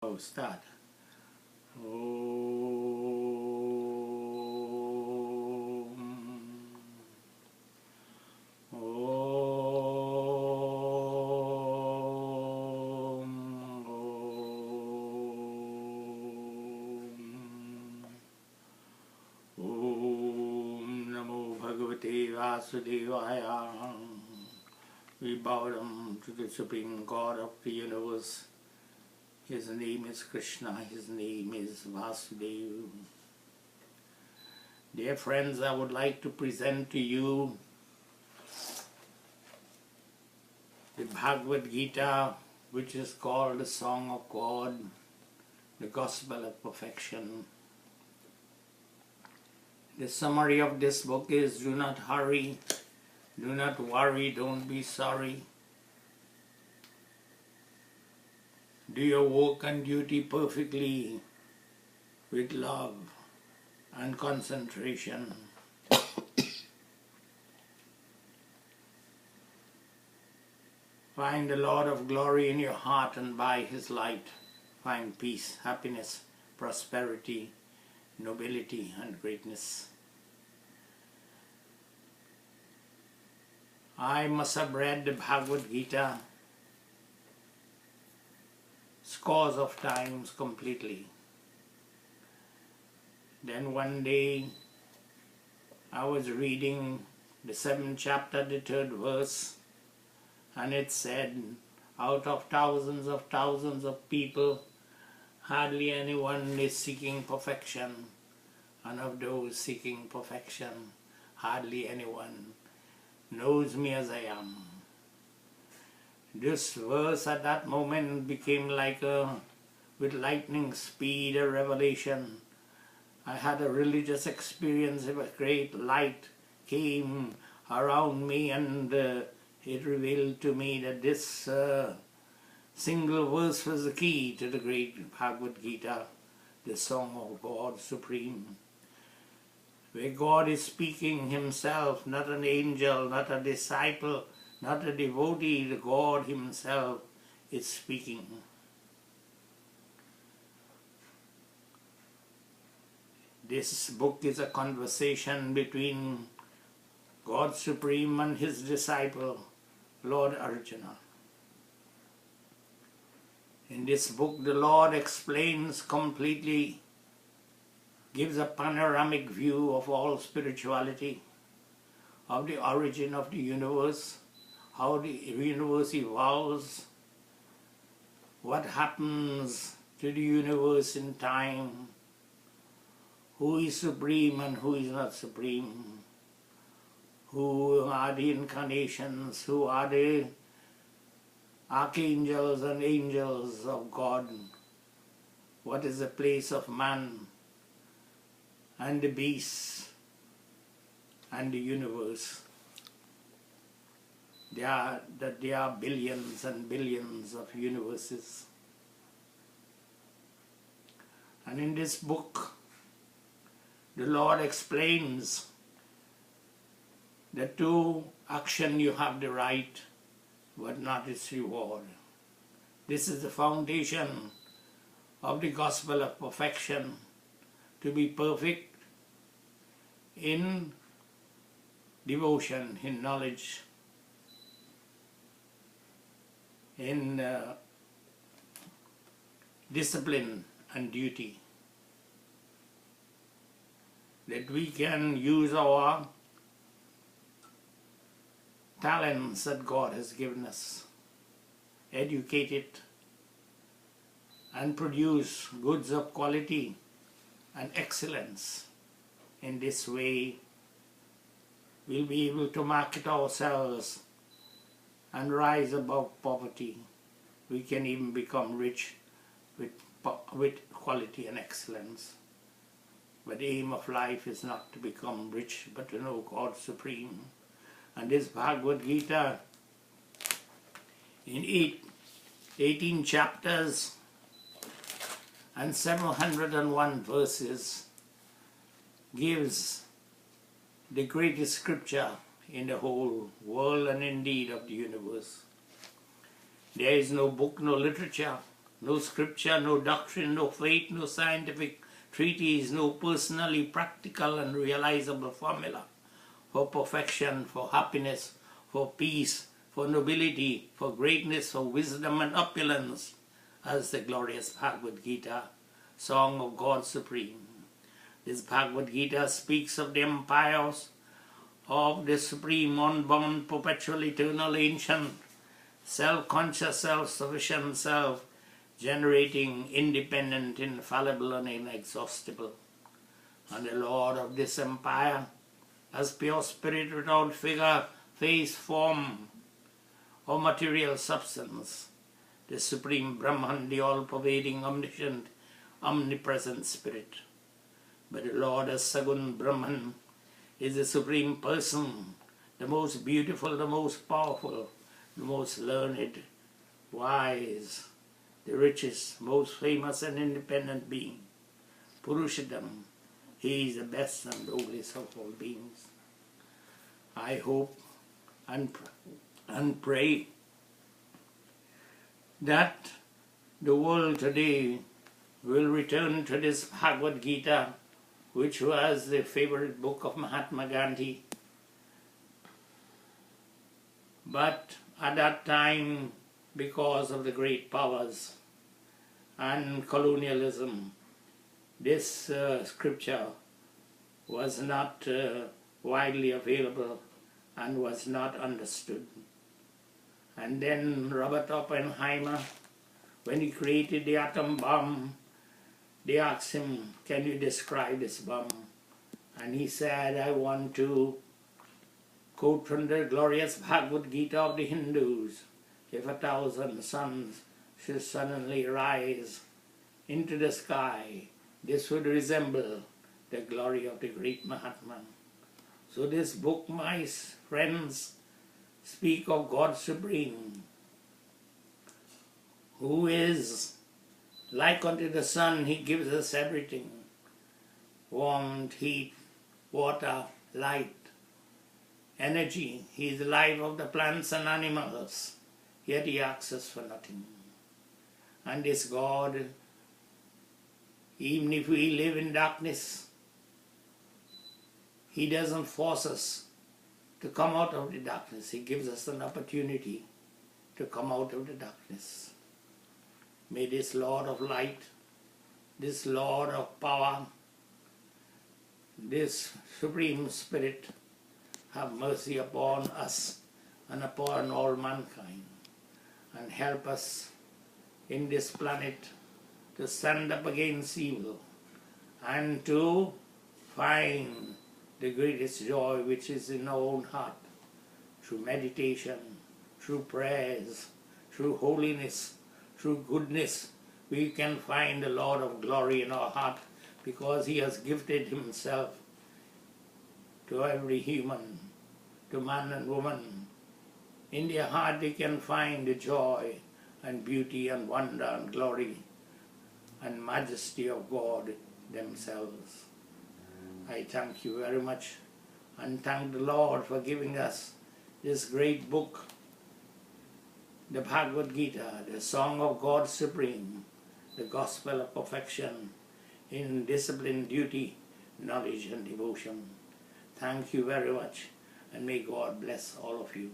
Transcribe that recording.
Oh, start. Om. Om. Om Namo Bhagavate Vasudevaya. We bow down to the Supreme God of the universe. His name is Krishna, His name is Vasudeva. Dear friends, I would like to present to you the Bhagavad Gita, which is called the Song of God, the Gospel of Perfection. The summary of this book is: do not hurry, do not worry, don't be sorry. Do your work and duty perfectly with love and concentration. Find the Lord of glory in your heart, and by His light find peace, happiness, prosperity, nobility and greatness. I must have read the Bhagavad Gita scores of times completely. Then one day I was reading the 7th chapter, the 3rd verse, and it said, out of thousands of people, hardly anyone is seeking perfection, and of those seeking perfection, hardly anyone knows me as I am. This verse at that moment became like with lightning speed, a revelation. I had a religious experience. A great light came around me, and it revealed to me that this single verse was the key to the great Bhagavad Gita, the Song of God Supreme, where God is speaking Himself, not an angel, not a disciple, not a devotee. The God Himself is speaking. This book is a conversation between God Supreme and His disciple, Lord Arjuna. In this book, the Lord explains completely, gives a panoramic view of all spirituality, of the origin of the universe, how the universe evolves, what happens to the universe in time, who is supreme and who is not supreme, who are the incarnations, who are the archangels and angels of God, what is the place of man and the beasts and the universe. There are billions and billions of universes. And in this book, the Lord explains that to action you have the right, but not its reward. This is the foundation of the Gospel of Perfection, to be perfect in devotion, in knowledge, in discipline and duty. That we can use our talents that God has given us, educate it, and produce goods of quality and excellence. In this way, we'll be able to market ourselves and rise above poverty. We can even become rich with quality and excellence. But the aim of life is not to become rich, but to know God Supreme. And this Bhagavad Gita, in 18 chapters and 701 verses, gives the greatest scripture in the whole world and indeed of the universe. There is no book, no literature, no scripture, no doctrine, no faith, no scientific treatise, no personally practical and realizable formula for perfection, for happiness, for peace, for nobility, for greatness, for wisdom and opulence, as the glorious Bhagavad Gita, Song of God Supreme. This Bhagavad Gita speaks of the empires of the Supreme, unborn, perpetual, eternal, ancient, self-conscious, self-sufficient, self-generating, independent, infallible, and inexhaustible. And the Lord of this empire, as pure spirit without figure, face, form, or material substance, the Supreme Brahman, the all-pervading, omniscient, omnipresent Spirit. But the Lord as Sagun Brahman is the Supreme Person, the most beautiful, the most powerful, the most learned, wise, the richest, most famous and independent being. Purushottam, he is the best and noblest of all beings. I hope and pray that the world today will return to this Bhagavad Gita, which was the favorite book of Mahatma Gandhi. But at that time, because of the great powers and colonialism, this scripture was not widely available and was not understood. And then Robert Oppenheimer, when he created the atom bomb, they asked him, "Can you describe this bomb?" And he said, "I want to quote from the glorious Bhagavad Gita of the Hindus. If 1,000 suns should suddenly rise into the sky, this would resemble the glory of the great Mahatma." So this book, my friends, speak of God Supreme, who is like unto the sun. He gives us everything: warmth, heat, water, light, energy. He is the life of the plants and animals, yet he asks us for nothing. And this God, even if we live in darkness, he doesn't force us to come out of the darkness. He gives us an opportunity to come out of the darkness. May this Lord of light, this Lord of power, this Supreme Spirit have mercy upon us and upon all mankind, and help us in this planet to stand up against evil and to find the greatest joy which is in our own heart, through meditation, through prayers, through holiness, through goodness. We can find the Lord of glory in our heart, because he has gifted himself to every human, to man and woman. In their heart they can find the joy and beauty and wonder and glory and majesty of God themselves. I thank you very much, and thank the Lord for giving us this great book, the Bhagavad Gita, the Song of God Supreme, the Gospel of Perfection in discipline, duty, knowledge and devotion. Thank you very much, and may God bless all of you.